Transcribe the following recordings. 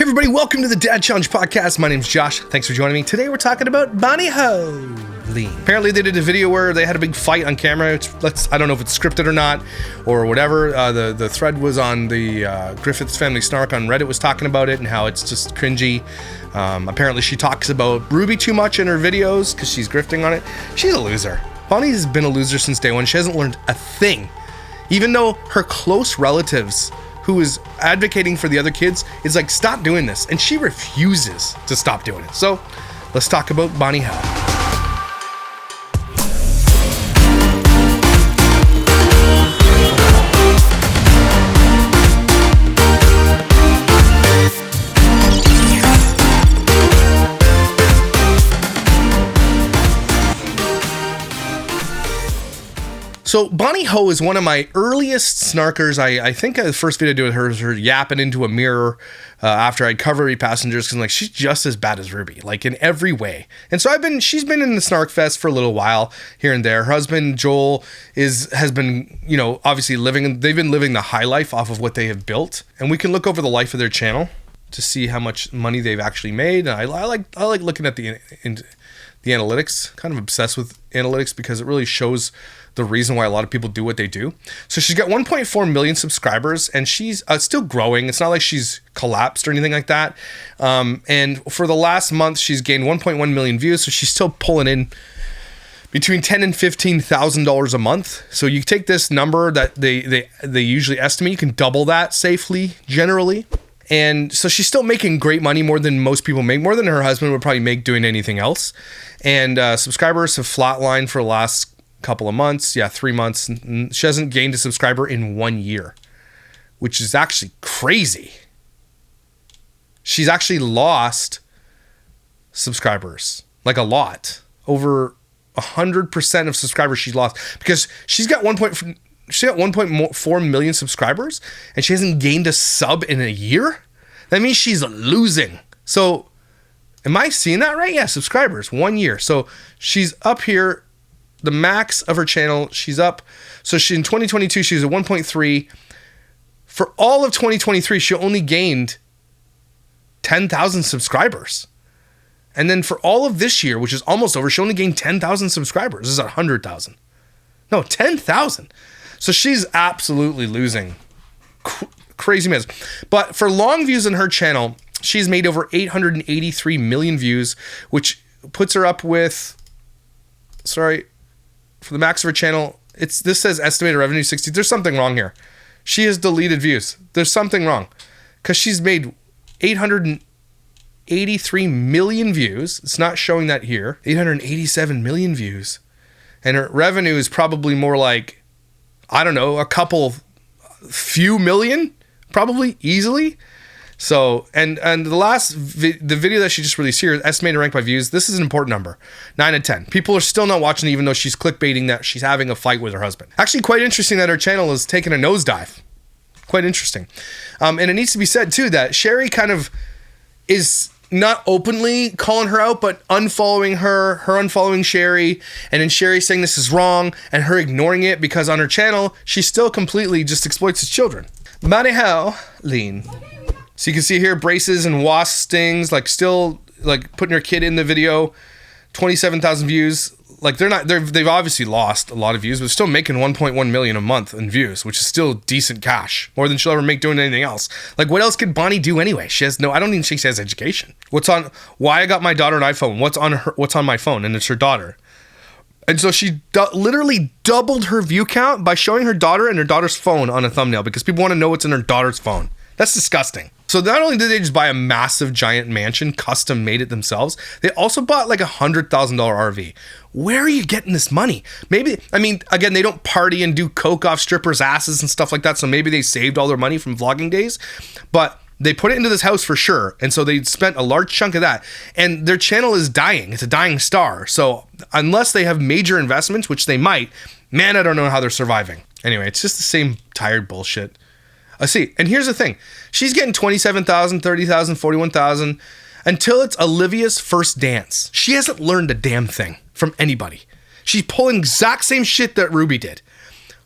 Everybody, welcome to the Dad Challenge Podcast. My name's Josh. Thanks for joining me. Today we're talking about Bonnie Hoellein. Apparently they did a video where they had a big fight on camera. I don't know if it's scripted or not, or whatever. The thread was on the Griffiths Family Snark on Reddit was talking about it and how it's just cringy. Apparently she talks about Ruby too much in her videos because she's grifting on it. She's a loser. Bonnie has been a loser since day one. She hasn't learned a thing. Even though her close relatives who is advocating for the other kids is like, stop doing this. And she refuses to stop doing it. So let's talk about Bonnie Hoellein. So Bonnie Ho is one of my earliest snarkers. I think the first video I did with her was her yapping into a mirror after I'd cover passengers because she's just as bad as Ruby, like in every way. And so she's been in the Snark Fest for a little while here and there. Her husband Joel has been, obviously they've been living the high life off of what they have built. And we can look over the life of their channel to see how much money they've actually made. And I like looking at the analytics. Kind of obsessed with analytics because it really shows the reason why a lot of people do what they do. So she's got 1.4 million subscribers and she's still growing. It's not like she's collapsed or anything like that. And for the last month, she's gained 1.1 million views. So she's still pulling in between $10,000 and $15,000 a month. So you take this number that they usually estimate, you can double that safely, generally. And so she's still making great money, more than most people make, more than her husband would probably make doing anything else. And subscribers have flatlined for the last couple of months. 3 months. She hasn't gained a subscriber in 1 year, which is actually crazy. She's actually lost subscribers, like a lot. Over 100% of subscribers she's lost because she's got 1.4 million subscribers and she hasn't gained a sub in a year. That means she's losing. So am I seeing that right? Yeah, subscribers, 1 year. So she's up here. The max of her channel, she's up. So in 2022, she was at 1.3. For all of 2023, she only gained 10,000 subscribers. And then for all of this year, which is almost over, she only gained 10,000 subscribers. This is 100,000. No, 10,000. So she's absolutely losing. Crazy mess. But for long views on her channel, she's made over 883 million views, which puts her up with, for the max of her channel, this says estimated revenue 60. There's something wrong here. She has deleted views. There's something wrong because she's made 883 million views. It's not showing that here. 887 million views. And her revenue is probably more like, I don't know, few million, probably easily. So, and the video that she just released here, estimated rank by views, this is an important number, 9 and 10. People are still not watching even though she's clickbaiting that she's having a fight with her husband. Actually, quite interesting that her channel is taking a nosedive. Quite interesting. And it needs to be said too that Sherry kind of is not openly calling her out, but unfollowing her unfollowing Sherry, and then Sherry saying this is wrong and her ignoring it because on her channel, she still completely just exploits his children. Bonnie Hoellein. So you can see here braces and wasp stings, still putting her kid in the video, 27,000 views. They've obviously lost a lot of views, but still making 1.1 million a month in views, which is still decent cash, more than she'll ever make doing anything else. What else could Bonnie do anyway? I don't even think she has education. Why I got my daughter an iPhone? What's on my phone? And it's her daughter. And so she literally doubled her view count by showing her daughter and her daughter's phone on a thumbnail because people want to know what's in her daughter's phone. That's disgusting. So not only did they just buy a massive giant mansion, custom made it themselves, they also bought like $100,000 RV. Where are you getting this money? Maybe, again, they don't party and do coke off strippers' asses and stuff like that. So maybe they saved all their money from vlogging days, but they put it into this house for sure. And so they spent a large chunk of that, and their channel is dying. It's a dying star. So unless they have major investments, which they might, man, I don't know how they're surviving. Anyway, it's just the same tired bullshit. See, and here's the thing. She's getting 27,000, 30,000, 41,000 until it's Olivia's first dance. She hasn't learned a damn thing from anybody. She's pulling exact same shit that Ruby did.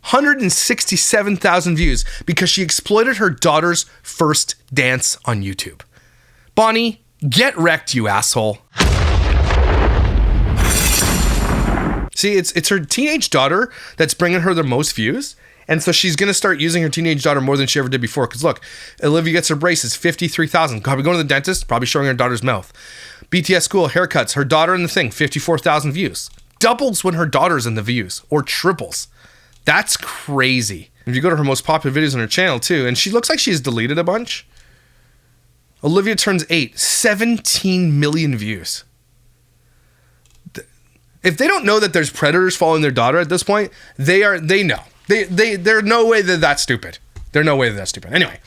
167,000 views because she exploited her daughter's first dance on YouTube. Bonnie, get wrecked, you asshole. See, it's her teenage daughter that's bringing her the most views. And so she's going to start using her teenage daughter more than she ever did before. Because look, Olivia gets her braces, 53,000. Probably going to the dentist, probably showing her daughter's mouth. BTS school, haircuts, her daughter in the thing, 54,000 views. Doubles when her daughter's in the views, or triples. That's crazy. If you go to her most popular videos on her channel too, and she looks like she's deleted a bunch. Olivia turns 8, 17 million views. If they don't know that there's predators following their daughter at this point, they know. There's no way that that's stupid. There's no way that that's stupid. Anyway,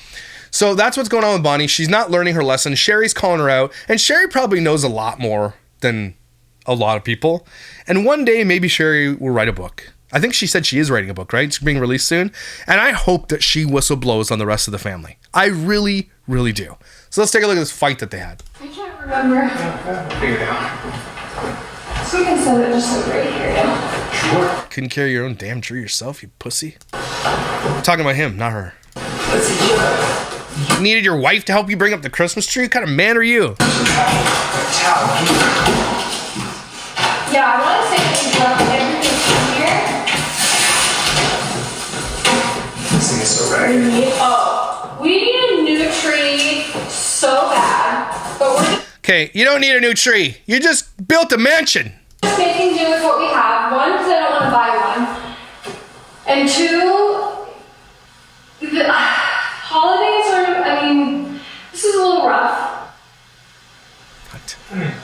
so that's what's going on with Bonnie. She's not learning her lesson. Sherry's calling her out, and Sherry probably knows a lot more than a lot of people. And one day, maybe Sherry will write a book. I think she said she is writing a book, right? It's being released soon. And I hope that she whistleblows on the rest of the family. I really, really do. So let's take a look at this fight that they had. I can't remember. Figure it out. So we can set it just like right here, yeah? Sure. Couldn't carry your own damn tree yourself, you pussy. I'm talking about him, not her. Let's see. You needed your wife to help you bring up the Christmas tree? What kind of man are you? Yeah, I want to say that you left everything in here. This thing is so ragged. We need a new tree so bad, but we're Okay, you don't need a new tree. You just built a mansion. just making do with what we have. One, because I don't want to buy one. And two, the holidays are, this is a little rough. What?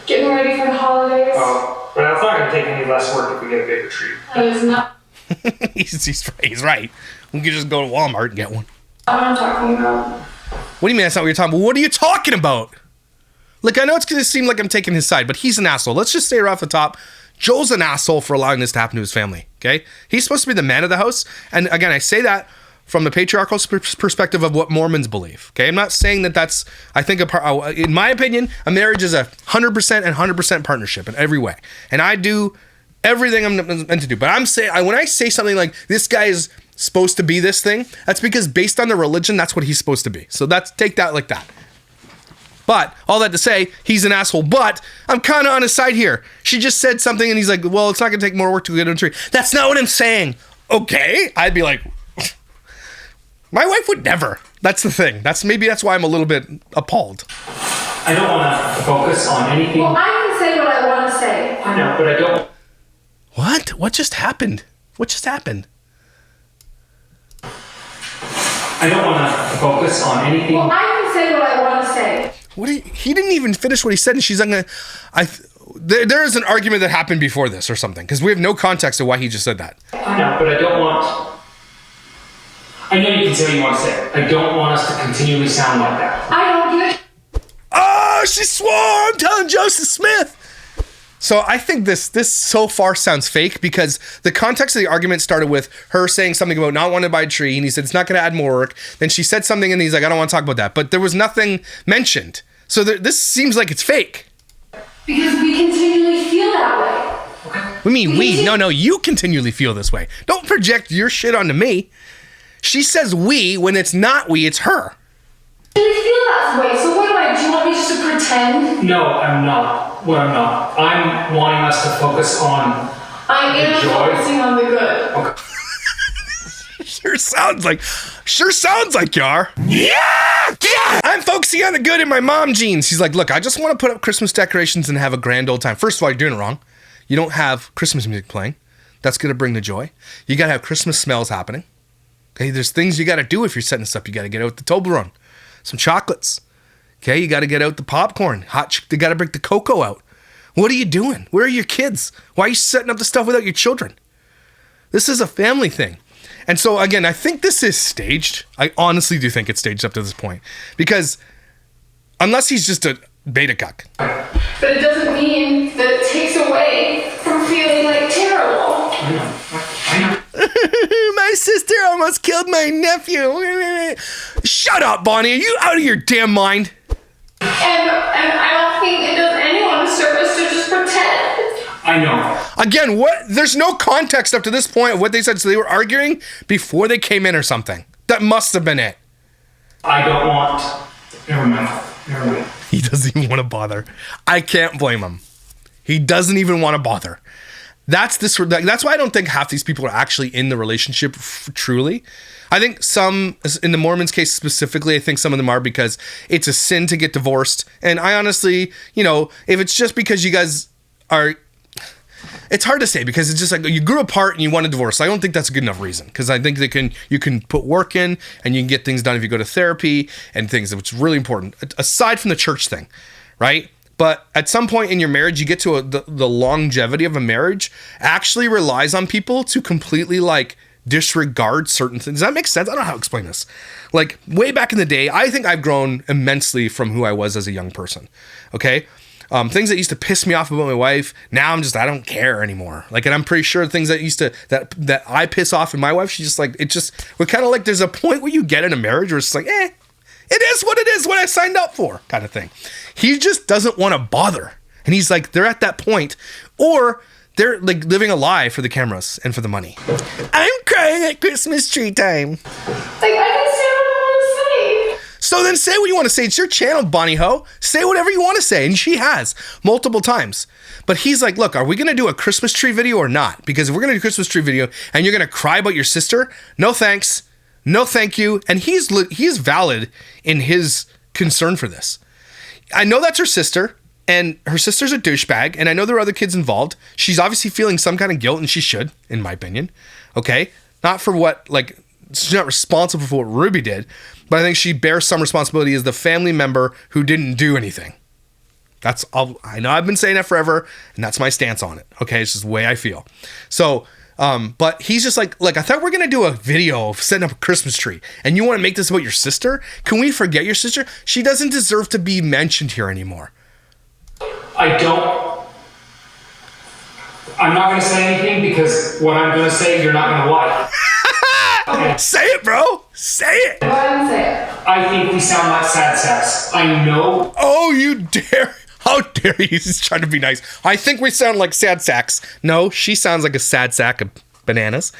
Getting ready for the holidays. Oh, but it's not going to take any less work if we get a bigger tree. That is not he's right. We could just go to Walmart and get one. what I'm talking about. What do you mean that's not what you're talking about? What are you talking about? Look, I know it's going to seem like I'm taking his side, but he's an asshole. Let's just say right off the top, Joel's an asshole for allowing this to happen to his family, okay? He's supposed to be the man of the house. And again, I say that from the patriarchal perspective of what Mormons believe, okay? I'm not saying that that's, I think, in my opinion, a marriage is 100% and 100% partnership in every way. And I do everything I'm meant to do. But when I say something like, this guy is supposed to be this thing, that's because based on the religion, that's what he's supposed to be. So take that like that. But all that to say, he's an asshole. But I'm kind of on his side here. She just said something and he's like, well, it's not going to take more work to get a tree. That's not what I'm saying. Okay. I'd be like, my wife would never. That's the thing. Maybe that's why I'm a little bit appalled. I don't want to focus on anything. Well, I can say what I want to say. I know, but I don't. What? What just happened? What just happened? I don't want to focus on anything. Well, I can say what I want to say. He didn't even finish what he said, and she's like, there is an argument that happened before this or something, because we have no context of why he just said that. I know, but I don't want. I know you can say what you want to say. I don't want us to continually sound like that. I don't give a Oh, she swore! I'm telling Joseph Smith! So I think this so far sounds fake, because the context of the argument started with her saying something about not wanting to buy a tree, and he said it's not going to add more work. Then she said something, and he's like, I don't want to talk about that. But there was nothing mentioned. So this seems like it's fake. Because we continually feel that way. What do you mean we? No, you continually feel this way. Don't project your shit onto me. She says we when it's not we, it's her. We feel that way, so what do you want me just to pretend? No, I'm not. Well, I'm not. I'm wanting us to focus on. I am focusing on the good. Okay. Sure sounds like you are. Yeah! I'm focusing on the good in my mom jeans. She's like, look, I just want to put up Christmas decorations and have a grand old time. First of all, you're doing it wrong. You don't have Christmas music playing. That's going to bring the joy. You got to have Christmas smells happening. Okay, there's things you got to do if you're setting this up. You got to get out the Toblerone, some chocolates. Okay, you got to get out the popcorn. They got to break the cocoa out. What are you doing? Where are your kids? Why are you setting up the stuff without your children? This is a family thing. And so, again, I think this is staged. I honestly do think it's staged up to this point. Because unless he's just a beta cuck. But it doesn't mean that it takes away from feeling like terrible. I know. My sister almost killed my nephew. Shut up, Bonnie. Are you out of your damn mind? And I don't think it does anyone a service to just pretend. I know. Again, there's no context up to this point of what they said. So they were arguing before they came in or something. That must have been it. I don't want. Never mind. He doesn't even want to bother. I can't blame him. He doesn't even want to bother. That's why I don't think half these people are actually in the relationship truly. I think some, in the Mormons' case specifically, I think some of them are because it's a sin to get divorced. And I honestly, if it's just because you guys are, it's hard to say because it's just like you grew apart and you want a divorce. I don't think that's a good enough reason because I think you can put work in and you can get things done if you go to therapy and things, which is really important aside from the church thing, right? But at some point in your marriage, you get to the longevity of a marriage actually relies on people to completely like disregard certain things. Does that make sense? I don't know how to explain this. Like way back in the day, I think I've grown immensely from who I was as a young person. Okay. Things that used to piss me off about my wife, now I don't care anymore. Like, and I'm pretty sure things that I piss off in my wife, she's just like, we're kind of like, there's a point where you get in a marriage where it's like, it is what it is, what I signed up for kind of thing. He just doesn't want to bother. And he's like, they're at that point, or they're like living a lie for the cameras and for the money. I'm crying at Christmas tree time. Like, I can say what I want to say. So then say what you want to say. It's your channel, Bonnie Ho. Say whatever you want to say. And she has multiple times. But he's like, look, are we going to do a Christmas tree video or not? Because if we're going to do a Christmas tree video and you're going to cry about your sister, no thanks. No thank you. And he's valid in his concern for this. I know that's her sister. And her sister's a douchebag. And I know there are other kids involved. She's obviously feeling some kind of guilt. And she should, in my opinion. Okay? Not for what, like, she's not responsible for what Ruby did. But I think she bears some responsibility as the family member who didn't do anything. That's all. I know I've been saying that forever. And that's my stance on it. Okay? It's just the way I feel. So, but he's just like, I thought we're going to do a video of setting up a Christmas tree. And you want to make this about your sister? Can we forget your sister? She doesn't deserve to be mentioned here anymore. I'm not going to say anything because what I'm going to say, you're not going to like. Okay. Say it, bro. Say it. Go ahead and say it. I think we sound like sad sacks. I know. Oh, you dare. How dare you? He's trying to be nice. I think we sound like sad sacks. No, she sounds like a sad sack of bananas.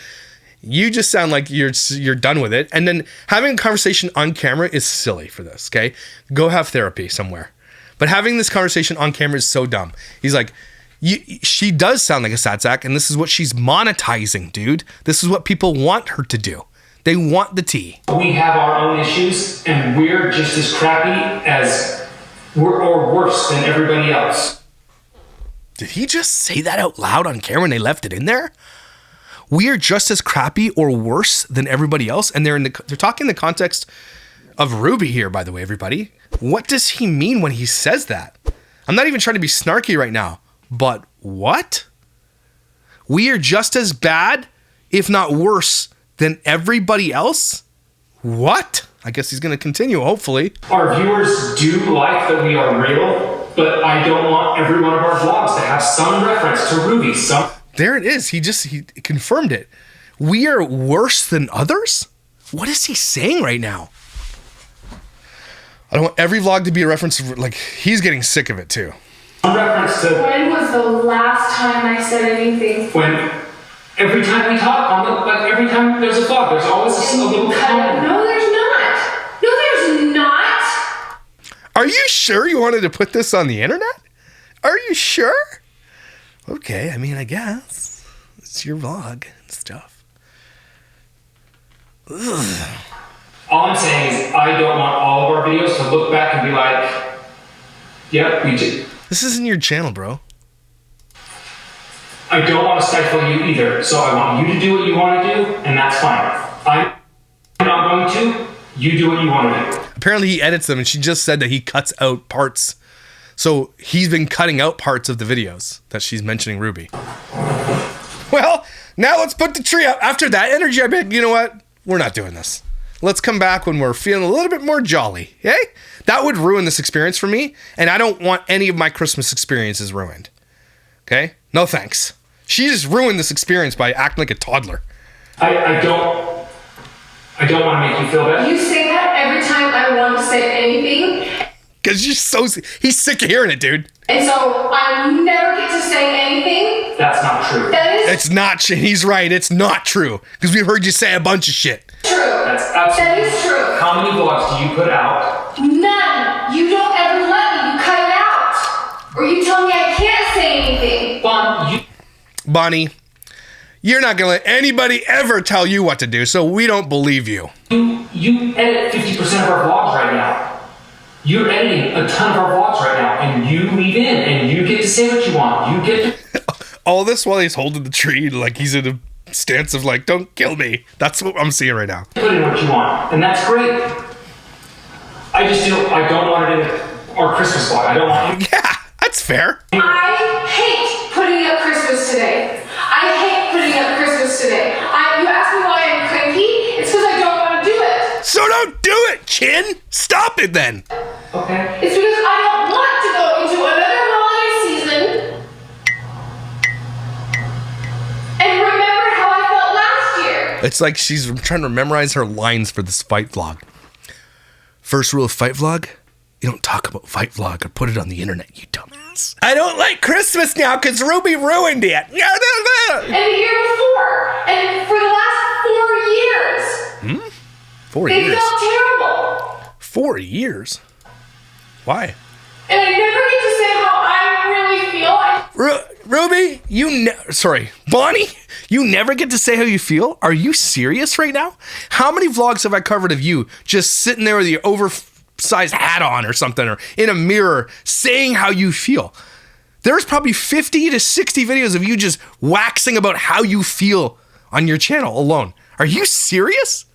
You just sound like you're done with it. And then having a conversation on camera is silly for this, okay? Go have therapy somewhere. But having this conversation on camera is so dumb. He's like, she does sound like a sad sack, and this is what she's monetizing, dude. This is what people want her to do. They want the tea. We have our own issues, and we're just as crappy or worse than everybody else. Did he just say that out loud on camera and they left it in there? We are just as crappy or worse than everybody else, and they're talking in the context of Ruby here, by the way, everybody. What does he mean when he says that? I'm not even trying to be snarky right now, but what? We are just as bad, if not worse, than everybody else? What? I guess he's going to continue, hopefully. Our viewers do like that we are real, but I don't want every one of our vlogs to have some reference to Ruby. There it is. He confirmed it. We are worse than others? What is he saying right now? I don't want every vlog to be a reference to, like, he's getting sick of it too. Reference to When was the last time I said anything? when every time we talk, every time there's a vlog, there's always a little comment. No, there's not. No, there's not. Are you sure you wanted to put this on the internet? Are you sure? Okay, I mean, I guess. It's your vlog and stuff. Ugh. All I'm saying is I don't want all of our videos to look back and be like, yep, we did. This isn't your channel, bro. I don't want to stifle you either, so I want you to do what you want to do, and that's fine. I'm not going to. You do what you want to do. Apparently he edits them, and she just said that he cuts out parts. So he's been cutting out parts of the videos that she's mentioning Ruby. Well, now let's put the tree up. After that energy, I bet, you know what? We're not doing this. Let's come back when we're feeling a little bit more jolly. Okay? That would ruin this experience for me, and I don't want any of my Christmas experiences ruined. Okay? No thanks. She just ruined this experience by acting like a toddler. I don't want to make you feel bad. You say that every time I want to say anything. Because he's sick of hearing it, dude. And so I never get to say anything. That's not true. That is It's not, he's right, it's not true. Because we heard you say a bunch of shit. true. That's absolutely That is true. How many vlogs do you put out? None. You don't ever let me Bonnie, you're not gonna let anybody ever tell you what to do, so we don't believe you. You edit 50% of our vlogs right now. You're editing a ton of our vlogs right now, and you leave in, and you get to say what you want. You get to... All this while he's holding the tree, like he's in a stance of like, don't kill me. That's what I'm seeing right now. Put in what you want, and that's great. I don't want it in our Christmas vlog. I don't want it. Yeah, that's fair. I hate putting up Christmas today. I hate putting up Christmas today. You ask me why I'm cranky? It's because I don't want to do it. So don't do it, Chin. Stop it then. Okay. It's because I don't want to go into another holiday season and remember how I felt last year. It's like she's trying to memorize her lines for this fight vlog. First rule of fight vlog, you don't talk about fight vlog or put it on the internet, you dumbass. I don't like Christmas now because Ruby ruined it. And the year before, and for the last 4 years. 4 It years. felt terrible. 4 years? Why? And I never get to say how I really feel. Ruby, Bonnie, you never get to say how you feel? Are you serious right now? How many vlogs have I covered of you just sitting there with your oversized hat on or something, or in a mirror saying how you feel? There's probably 50 to 60 videos of you just waxing about how you feel on your channel alone. Are you serious?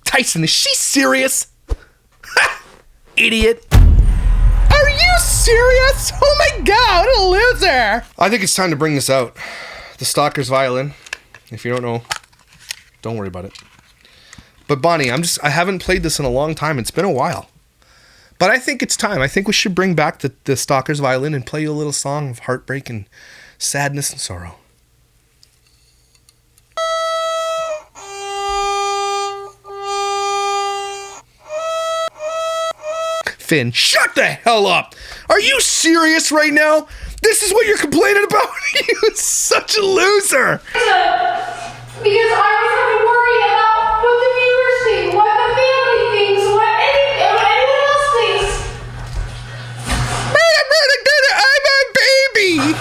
Tyson, is she serious? Idiot. Are you serious? Oh my god, what a loser. I think it's time to bring this out. The Stalker's violin. If you don't know, don't worry about it. But Bonnie, I haven't played this in a long time. It's been a while. But I think it's time. I think we should bring back the Stalker's violin and play you a little song of heartbreak and sadness and sorrow. Finn, shut the hell up. Are you serious right now? This is what you're complaining about? You're such a loser. Because I was having to worry about what the viewers think, what the family thinks, what anyone else thinks. I'm a baby.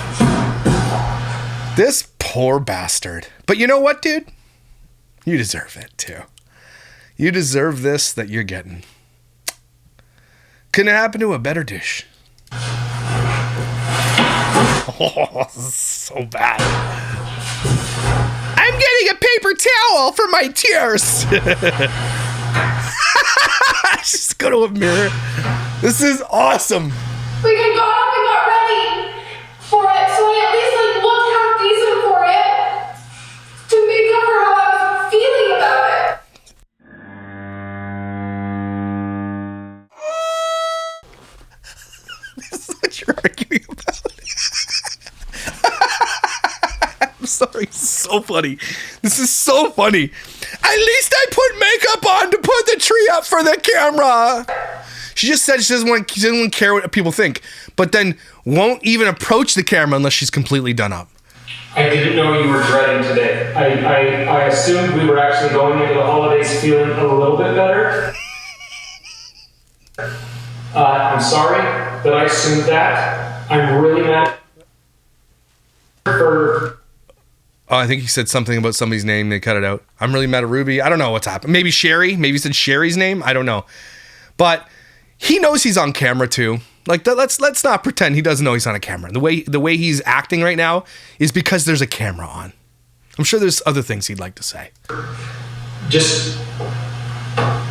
This poor bastard. But you know what, dude? You deserve it, too. You deserve this that you're getting. Couldn't happen to a better dish. Oh, this is so bad. I'm getting a paper towel for my tears. Just go to a mirror. This is awesome. We got up and got ready for it, so I at least looked half decent for it to make up for how I was feeling about it. This is what you're arguing about. I'm sorry, it's so funny. This is so funny. At least I put makeup on to put the tree up for the camera. She just said she doesn't want to care what people think, but then won't even approach the camera unless she's completely done up. I didn't know you were dreading today. I assumed we were actually going into the holidays feeling a little bit better. I'm sorry that I assumed that. I'm really mad for... Oh, I think he said something about somebody's name. They cut it out. I'm really mad at Ruby. I don't know what's happened. Maybe Sherry. Maybe he said Sherry's name. I don't know. But he knows he's on camera too. Like, let's not pretend he doesn't know he's on a camera. The way he's acting right now is because there's a camera on. I'm sure there's other things he'd like to say. Just...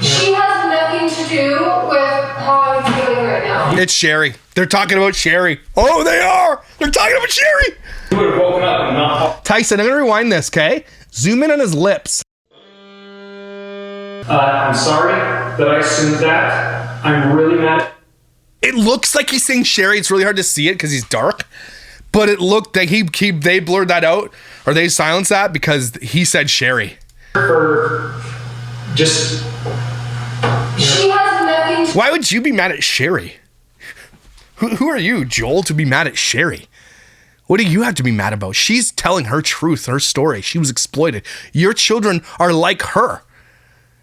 She has nothing to do with how I'm feeling right now. It's Sherry. They're talking about Sherry. Oh, they are. They're talking about Sherry. You would have woken up and not... Tyson, I'm going to rewind this, okay? Zoom in on his lips. I'm sorry that I assumed that. I'm really mad. It looks like he's saying Sherry. It's really hard to see it because he's dark. But it looked like they blurred that out, or they silenced that because he said Sherry. For just... She has nothing to... Why would you be mad at Sherry? Who are you, Joel, to be mad at Sherry? What do you have to be mad about? She's telling her truth, her story. She was exploited. Your children are like her.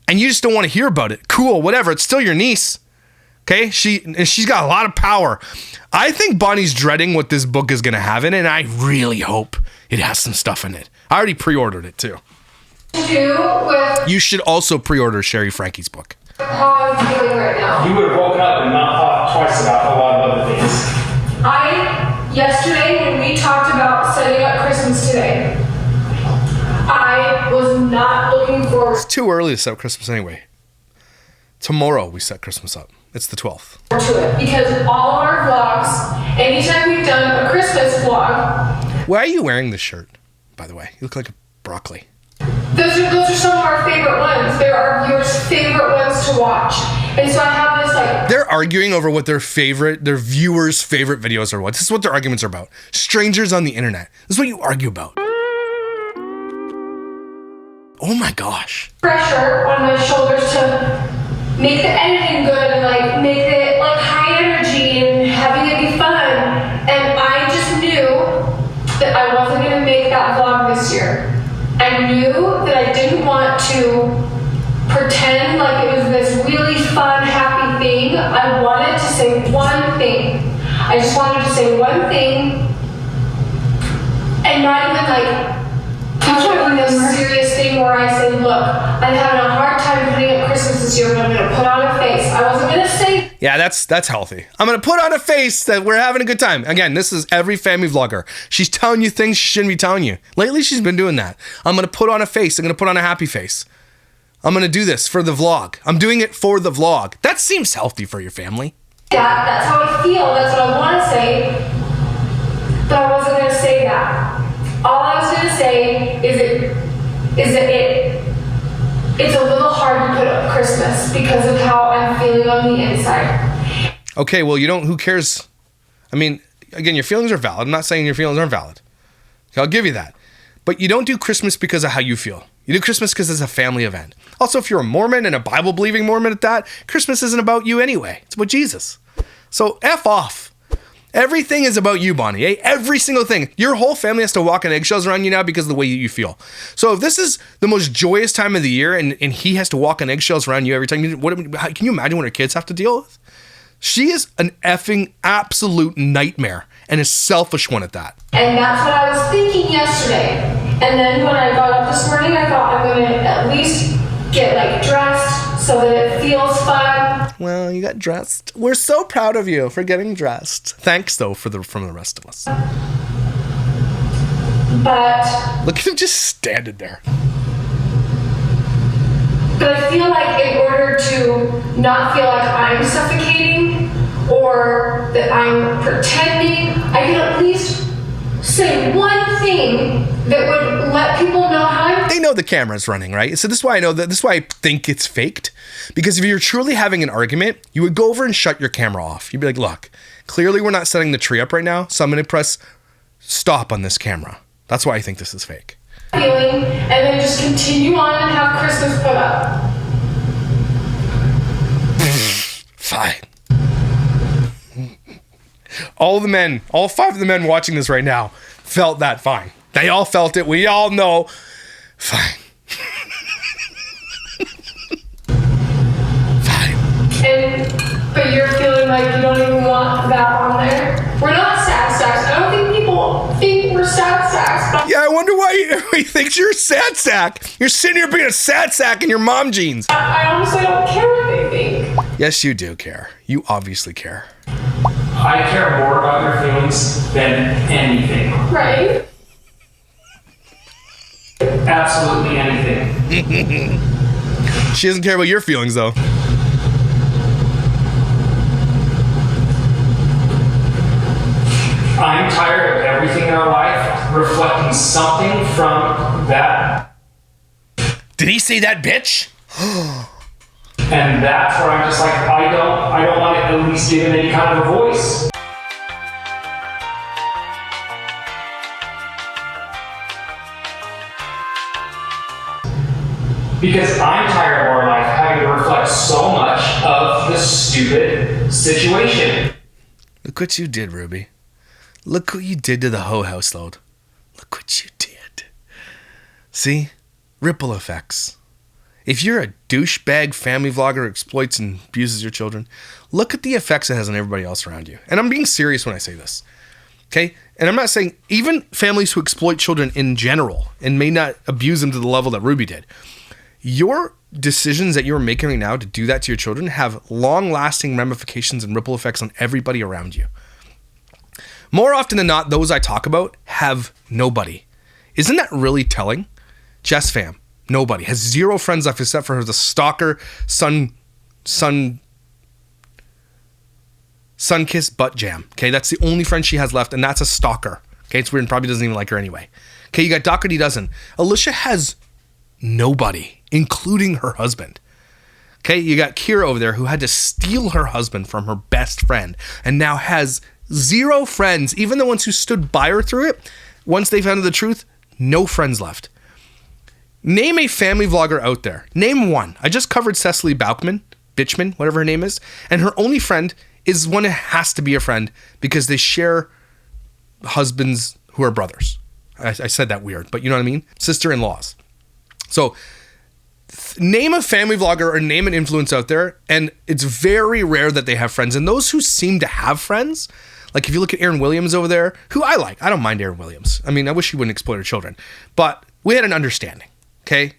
And you just don't want to hear about it. Cool, whatever. It's still your niece. Okay, she's got a lot of power. I think Bonnie's dreading what this book is going to have in it, and I really hope it has some stuff in it. I already pre-ordered it too. You should also pre-order Sherry Frankie's book. How I'm feeling right now. You would have woken up and not thought twice about a lot of other things. Yesterday when we talked about setting up Christmas today, I was not looking forward It's too early to set Christmas anyway. Tomorrow we set Christmas up. It's the 12th. to it because all of our vlogs, anytime we've done a Christmas vlog, Why are you wearing this shirt, by the way? You look like a broccoli. those are some of our favorite ones. They're our viewers' favorite ones to watch. And so I have this like... They're arguing over what their viewers' favorite videos are. What? This is what their arguments are about. Strangers on the internet. This is what you argue about. Oh my gosh. Pressure on my shoulders to make the editing good and like make it like high energy and having it be fun. And I just knew that I wasn't gonna make that vlog this year. I knew that I didn't want to pretend like it was this really fun, happy thing. I wanted to say one thing. I just wanted to say one thing and not even like this serious thing where I say, look, I'm having a hard time putting up Christmas this year, but I'm going to put on a face. I wasn't going to say... Yeah, that's healthy. I'm going to put on a face that we're having a good time. Again, this is every family vlogger. She's telling you things she shouldn't be telling you. Lately, she's been doing that. I'm going to put on a face. I'm going to put on a happy face. I'm going to do this for the vlog. I'm doing it for the vlog. That seems healthy for your family. That's how I feel. That's what I want to say. But I wasn't going to say that. All I was going to say is that it's a little hard to put up Christmas because of how I'm feeling on the inside. Okay, well, who cares? I mean, again, your feelings are valid. I'm not saying your feelings aren't valid. Okay, I'll give you that. But you don't do Christmas because of how you feel. You do Christmas because it's a family event. Also, if you're a Mormon and a Bible-believing Mormon at that, Christmas isn't about you anyway. It's about Jesus. So F off. Everything is about you, Bonnie. Eh? Every single thing. Your whole family has to walk on eggshells around you now because of the way you feel. So if this is the most joyous time of the year and he has to walk on eggshells around you every time, can you imagine what her kids have to deal with? She is an effing absolute nightmare and a selfish one at that. And that's what I was thinking yesterday. And then when I got up this morning, I thought I'm going to at least get like dressed so that it feels fun. Well, you got dressed. We're so proud of you for getting dressed. Thanks, though, from the rest of us. But look at him just standing there. But I feel like in order to not feel like I'm suffocating or that I'm pretending, I can at least say one thing that would let people know how I'm... They know the camera's running, right? So this is why I know that. This is why I think it's faked. Because if you're truly having an argument, you would go over and shut your camera off. You'd be like, look, clearly we're not setting the tree up right now, so I'm going to press stop on this camera. That's why I think this is fake. Feeling, and then just continue on and have Christmas put up. Fine. All 5 of the men watching this right now felt that fine. They all felt it. We all know. Fine. But you're feeling like you don't even want that on there. We're not sad sacks. I don't think people think we're sad sacks. But Yeah, I wonder why he thinks you're a sad sack. You're sitting here being a sad sack in your mom jeans. I honestly don't care what they think. Yes, you do care. You obviously care. I care more about your feelings than anything. Right? Absolutely anything. She doesn't care about your feelings, though. I'm tired of everything in our life reflecting something from that. Did he say that, bitch? And that's where I'm just like, I don't want to at least give him any kind of a voice. Because I'm tired of our life having to reflect so much of the stupid situation. Look what you did, Ruby. Look what you did to the hoe household. Look what you did. See? Ripple effects. If you're a douchebag family vlogger who exploits and abuses your children, look at the effects it has on everybody else around you. And I'm being serious when I say this. Okay? And I'm not saying even families who exploit children in general and may not abuse them to the level that Ruby did. Your decisions that you're making right now to do that to your children have long-lasting ramifications and ripple effects on everybody around you. More often than not, those I talk about have nobody. Isn't that really telling? Jess fam, nobody. Has 0 friends left except for the stalker, sun-kissed butt jam. Okay, that's the only friend she has left, and that's a stalker. Okay, it's weird and probably doesn't even like her anyway. Okay, you got Doherty doesn't. Alicia has nobody, including her husband. Okay, you got Kira over there who had to steal her husband from her best friend and now has 0 friends, even the ones who stood by her through it. Once they found out the truth, no friends left. Name a family vlogger out there. Name one. I just covered Cecily Bitchman, whatever her name is, and her only friend is one that has to be a friend because they share husbands who are brothers. I said that weird, but you know what I mean? Sister-in-laws. So name a family vlogger or name an influence out there, and it's very rare that they have friends. And those who seem to have friends, like if you look at Erin Williams over there, who I like. I don't mind Erin Williams. I mean, I wish she wouldn't exploit her children. But we had an understanding, okay?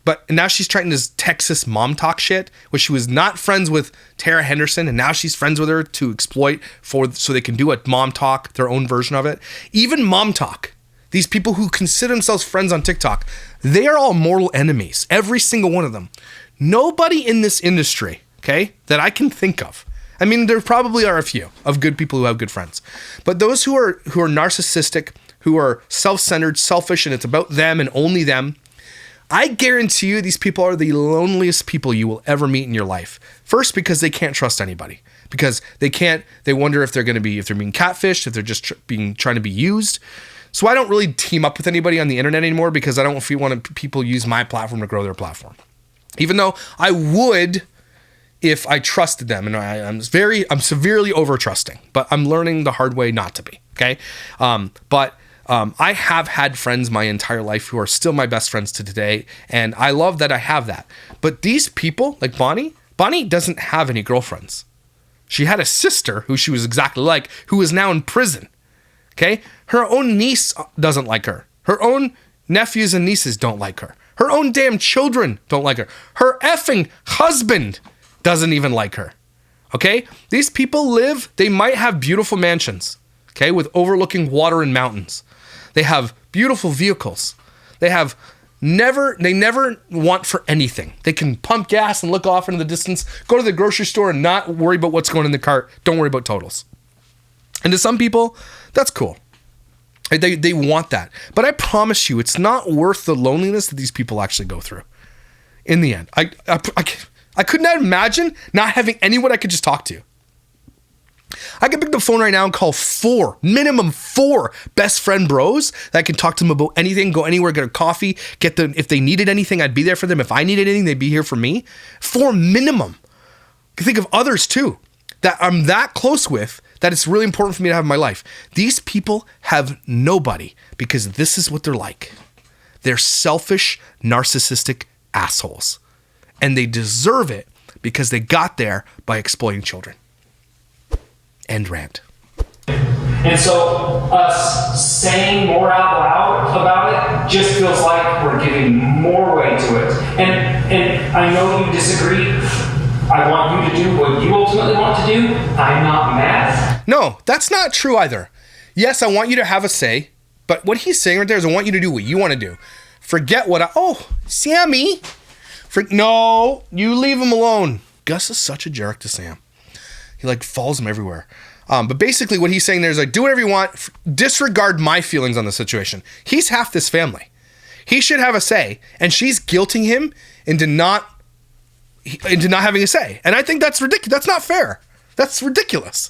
But now she's trying this Texas mom talk shit, where she was not friends with Tara Henderson, and now she's friends with her to exploit so they can do a mom talk, their own version of it. Even mom talk, these people who consider themselves friends on TikTok, they are all mortal enemies, every single one of them. Nobody in this industry, okay, that I can think of. I mean, there probably are a few of good people who have good friends, but those who are narcissistic, who are self-centered, selfish, and it's about them and only them, I guarantee you these people are the loneliest people you will ever meet in your life. First, because they can't trust anybody. Because they wonder if they're being catfished, if they're just trying to be used. So I don't really team up with anybody on the internet anymore because I don't want people use my platform to grow their platform. Even though I would if I trusted them, and I'm severely over trusting, but I'm learning the hard way not to be. Okay. I have had friends my entire life who are still my best friends to today, and I love that I have that. But these people, like Bonnie doesn't have any girlfriends. She had a sister who she was exactly like, who is now in prison. Okay? Her own niece doesn't like her. Her own nephews and nieces don't like her. Her own damn children don't like her. Her effing husband doesn't even like her. Okay? These people they might have beautiful mansions, okay, with overlooking water and mountains. They have beautiful vehicles. They never want for anything. They can pump gas and look off into the distance, go to the grocery store and not worry about what's going in the cart. Don't worry about totals. And to some people, that's cool. They want that. But I promise you, it's not worth the loneliness that these people actually go through. In the end, I could not imagine not having anyone I could just talk to. I can pick the phone right now and call minimum four best friend bros that I can talk to them about anything, go anywhere, get a coffee, if they needed anything, I'd be there for them. If I needed anything, they'd be here for me. 4 minimum. I can think of others too that I'm that close with that it's really important for me to have in my life. These people have nobody because this is what they're like. They're selfish, narcissistic assholes. And they deserve it because they got there by exploiting children. End rant. And so us saying more out loud about it just feels like we're giving more weight to it. And I know you disagree. I want you to do what you ultimately want to do. I'm not mad. No, that's not true either. Yes, I want you to have a say, but what he's saying right there is I want you to do what you want to do. Forget what Sammy. No, you leave him alone. Gus is such a jerk to Sam. He folls him everywhere. But basically what he's saying there is do whatever you want. Disregard my feelings on the situation. He's half this family. He should have a say. And she's guilting him into not having a say. And I think that's ridiculous. That's not fair. That's ridiculous.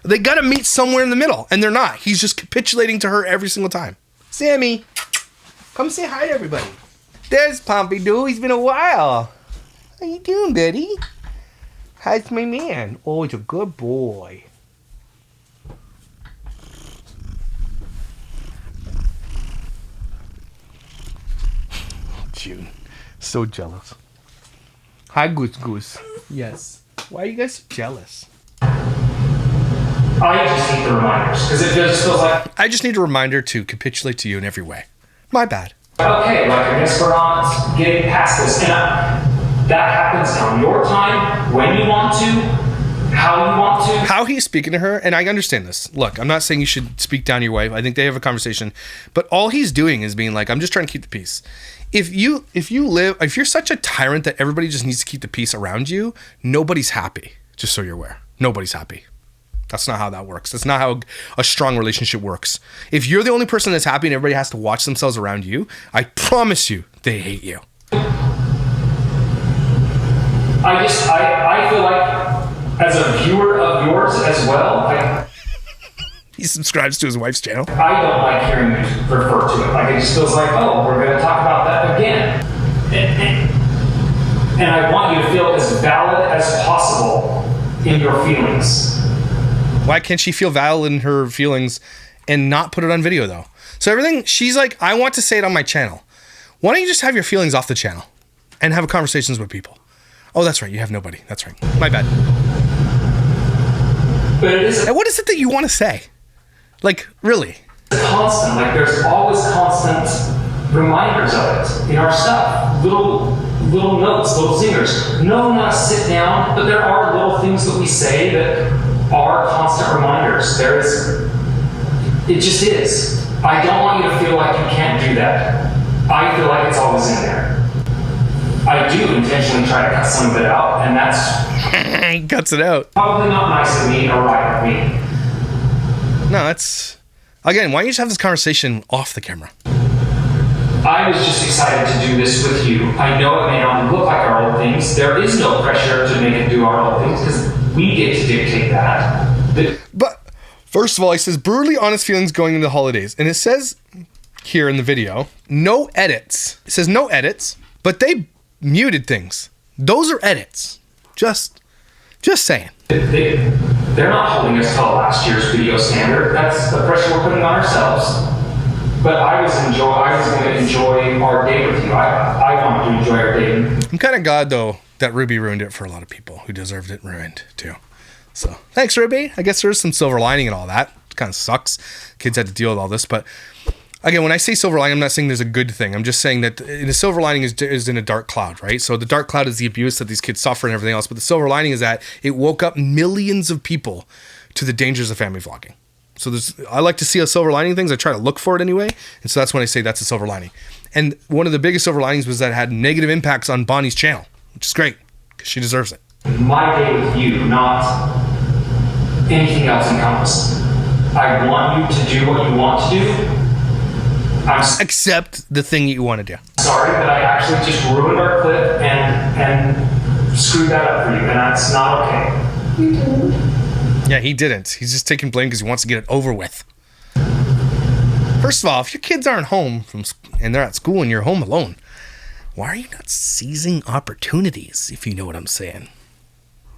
They got to meet somewhere in the middle. And they're not. He's just capitulating to her every single time. Sammy, come say hi to everybody. There's Pompidou. He's been a while. How you doing, buddy? How's my man? Oh, he's a good boy. June. So jealous. Hi, Goose Goose. Yes. Why are you guys so jealous? I just need the reminders because it just feels like I just need a reminder to capitulate to you in every way. My bad. okay, like I guess we're not getting past this, and that happens on your time, when you want to, how you want to. How he's speaking to her, and I understand this. Look, I'm not saying you should speak down to your wife. I think they have a conversation, but all he's doing is being like, I'm just trying to keep the peace. If you're such a tyrant that everybody just needs to keep the peace around you, nobody's happy. Just so you're aware, nobody's happy. That's not how that works. That's not how a strong relationship works. If you're the only person that's happy and everybody has to watch themselves around you, I promise you, they hate you. I feel like as a viewer of yours as well, He subscribes to his wife's channel. I don't like hearing you refer to it. Like it just feels like, oh, we're going to talk about that again. And I want you to feel as valid as possible in your feelings. Why can't she feel valid in her feelings and not put it on video though? So everything, she's like, I want to say it on my channel. Why don't you just have your feelings off the channel and have conversations with people? Oh, that's right. You have nobody. That's right. My bad. But it is And what is it that you want to say? Like, really? constant. Like there's always constant reminders of it in our stuff. Little notes, little zingers. No, not a sit down, but there are little things that we say that are constant reminders. It just is. I don't want you to feel like you can't do that. I feel like it's always in there. I do intentionally try to cut some of it out, and that's He cuts it out. probably not nice of me or right of me. No, that's... Again, why don't you just have this conversation off the camera? I was just excited to do this with you. I know it may not look like our old things. There is no pressure to make it do our old things because we get to dictate that. But first of all, he says brutally honest feelings going into the holidays. And it says here in the video, no edits. It says no edits, but they muted things. Those are edits. Just saying. They're not holding us to last year's video standard. That's the pressure we're putting on ourselves. But I was going to enjoy our day with you. I wanted to enjoy our day. I'm kind of glad, though, that Ruby ruined it for a lot of people who deserved it ruined, too. So, thanks, Ruby. I guess there's some silver lining and all that. It kind of sucks. Kids had to deal with all this. But, again, when I say silver lining, I'm not saying there's a good thing. I'm just saying that the silver lining is in a dark cloud, right? So, the dark cloud is the abuse that these kids suffer and everything else. But the silver lining is that it woke up millions of people to the dangers of family vlogging. So I like to see a silver lining things. I try to look for it anyway. And so that's when I say that's a silver lining. And one of the biggest silver linings was that it had negative impacts on Bonnie's channel, which is great because she deserves it. My day with you, not anything else encompassed. I want you to do what you want to do. Except the thing that you want to do. Sorry that I actually just ruined our clip and screwed that up for you, and that's not okay. You did. Yeah, he didn't. He's just taking blame because he wants to get it over with. First of all, if your kids aren't home and they're at school and you're home alone, why are you not seizing opportunities, if you know what I'm saying?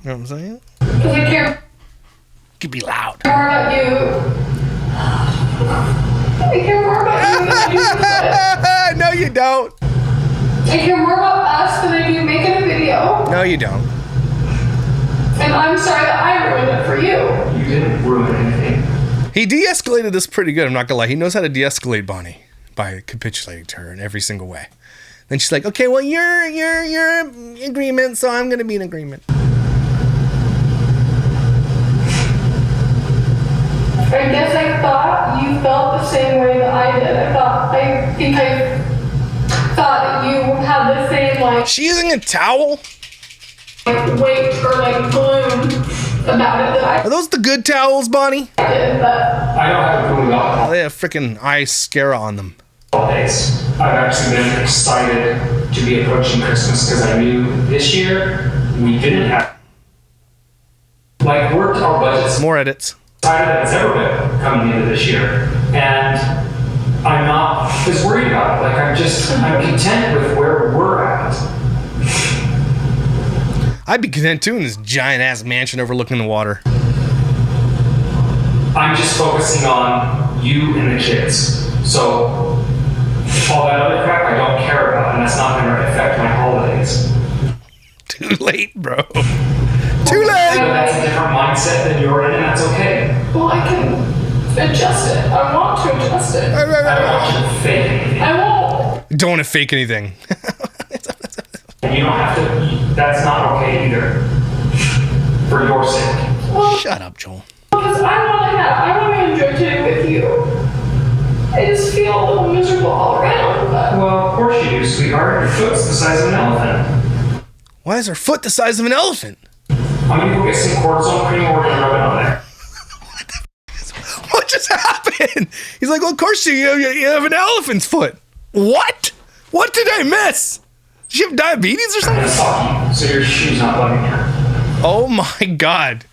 You know what I'm saying? Because I care You could be loud. more about you. I care more about you than I do. No, you don't. I care more about us than I do making a video. No, you don't. And I'm sorry that I ruined it for you. You didn't ruin anything. He de-escalated this pretty good, I'm not gonna lie. He knows how to de-escalate Bonnie by capitulating to her in every single way. Then she's like, okay, well, you're in agreement, so I'm gonna be in agreement. I guess I thought you felt the same way that I did. I think I thought that you had the same, like, She using a towel? weight or, like, gloom about it that Are those the good towels, Bonnie? I did, but I don't have a gloom about They have freaking eye mascara on them. holidays. I've actually been excited to be approaching Christmas because I knew this year we didn't have, like, worked our budgets More edits. higher than it's ever been coming into this year. And I'm not as worried about it. Like, I'm content with where we're at. I'd be content too in this giant ass mansion overlooking the water. I'm just focusing on you and the kids. So All that other crap I don't care about, and that's not going to affect my holidays. Too late, bro. Too late. So that's a different mindset than you're in, and that's okay. Well, I can adjust it. I want to adjust it. I don't want you to fake anything. I won't. Don't want to fake anything. And you don't have to, that's not okay either. For your sake. Well, Shut up, Joel. because I want to enjoy today with you. I just feel a little miserable all around, but. Well, of course you do, sweetheart. Your foot's the size of an elephant. Why is her foot the size of an elephant? I'm gonna go get some cortisone cream and we're gonna rub it on there. What just happened? He's like, well, of course you have an elephant's foot. What? What did I miss? Does she have diabetes or something? I'm soggy, so your shoe's not bugging her. Oh my God.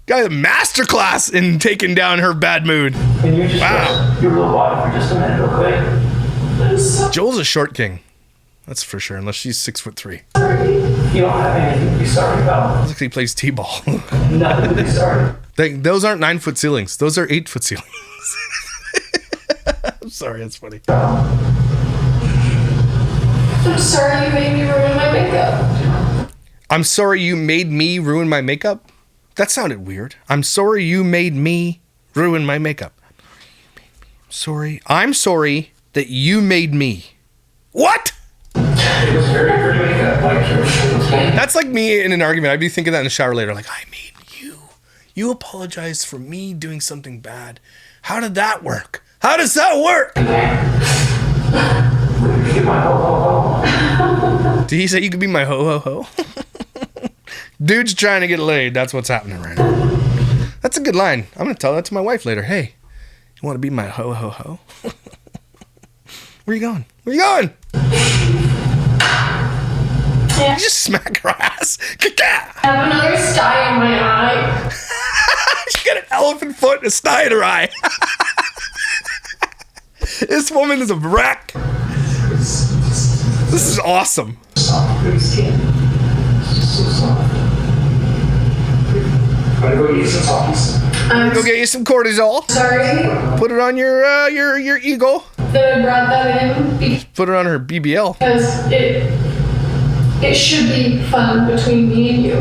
Got a masterclass in taking down her bad mood. Can you just rest your little body for just a minute, okay? Joel's a short king. That's for sure, unless she's 6'3". You don't have anything to be sorry about. Looks like he plays t-ball. Nothing to be sorry. Those aren't 9-foot ceilings. Those are 8-foot ceilings. I'm sorry, that's funny. I'm sorry you made me ruin my makeup. I'm sorry you made me ruin my makeup? That sounded weird. I'm sorry you made me ruin my makeup. I'm sorry that you made me. What? It was very pretty makeup. That's like me in an argument. I'd be thinking that in the shower later. Like, I made you. You apologized for me doing something bad. How did that work? How does that work? Get my ho-ho-ho. Did he say you could be my ho-ho-ho? Dude's trying to get laid. That's what's happening right now. That's a good line. I'm going to tell that to my wife later. Hey, you want to be my ho-ho-ho? Where you going? Where you going? Yeah. You just smack her ass. I have another sty in my eye. She got an elephant foot and a sty in her eye. This woman is a wreck. This is awesome. Soft, good skin. It's just so soft. I'm gonna go eat some talkies. Go get you some cortisol. Sorry Put it on your ego. that I brought that in Put it on her BBL. because it should be fun between me and you.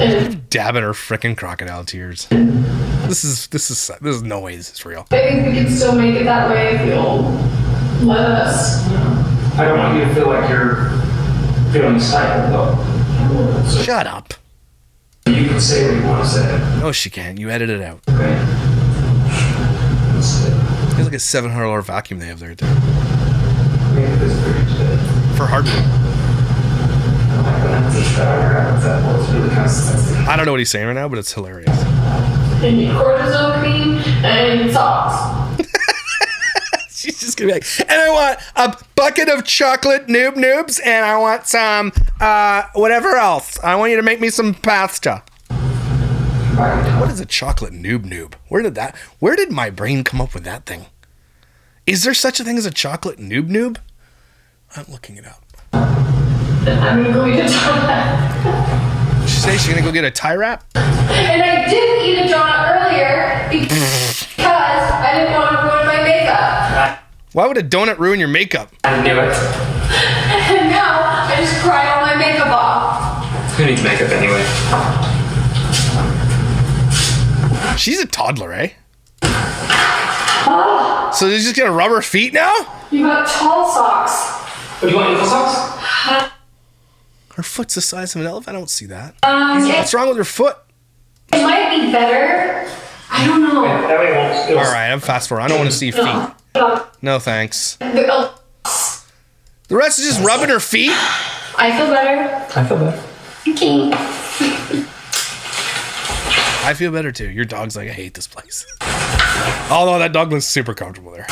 And Dabbing her frickin' crocodile tears. This is no way this is real. I think we can still make it that way if you'll let us. I don't want you to feel like you're feeling stifled though. So Shut up. you can say what you want to say. No, she can't. You edit it out. Okay? That's it. It's like a $700 vacuum they have there too. Maybe this is pretty today. For hardwood. I don't know what he's saying right now, but it's hilarious. And you cortisone cream and socks. She's just gonna be like, and I want a bucket of chocolate noobs, and I want some whatever else. I want you to make me some pasta. What is a chocolate noob? Where did my brain come up with that thing? Is there such a thing as a chocolate noob? I'm looking it up. I'm gonna go eat a donut. She say she's gonna go get a tie wrap? And I did eat a donut earlier because I didn't want to ruin my makeup. Why would a donut ruin your makeup? I knew it. And now I just cried all my makeup off. Who needs makeup anyway? She's a toddler, eh? So they're just gonna rub her feet now? You got tall socks. Oh, you want ankle socks? Her foot's the size of an elephant. I don't see that. It What's wrong with her foot? might be better. I don't know. That way it won't. All right, I'm fast forward. I don't want to see feet. No thanks. The rest is just rubbing her feet. I feel better. I feel better. Okay. I feel better too. Your dog's like, I hate this place. Although that dog looks super comfortable there.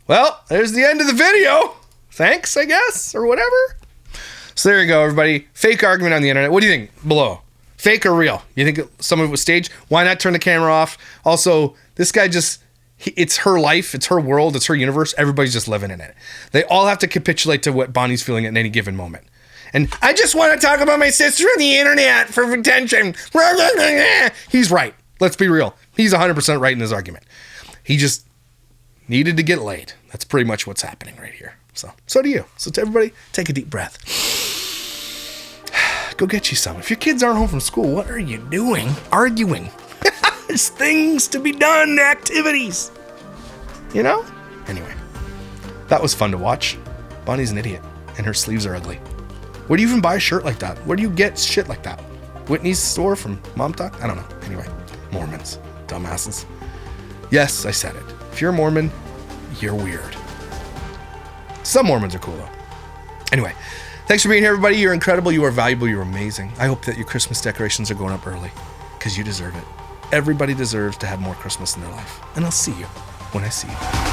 Well, there's the end of the video. Thanks, I guess, or whatever. So there you go, everybody. Fake argument on the internet. What do you think? Below. Fake or real? You think some of it was staged? Why not turn the camera off? Also, this guy just, it's her life, it's her world, it's her universe. Everybody's just living in it. They all have to capitulate to what Bonnie's feeling at any given moment. And I just want to talk about my sister on the internet for attention. He's right. Let's be real. He's 100% right in his argument. He just needed to get laid. That's pretty much what's happening right here. So do you. So to everybody, take a deep breath. Go get you some. If your kids aren't home from school, what are you doing? Arguing. There's things to be done, activities. You know? Anyway, that was fun to watch. Bonnie's an idiot, and her sleeves are ugly. Where do you even buy a shirt like that? Where do you get shit like that? Whitney's store from MANOTICK? I don't know. Anyway, Mormons. Dumbasses. Yes, I said it. If you're a Mormon, you're weird. Some Mormons are cool, though. Anyway, thanks for being here, everybody. You're incredible. You are valuable. You're amazing. I hope that your Christmas decorations are going up early, because you deserve it. Everybody deserves to have more Christmas in their life. And I'll see you when I see you.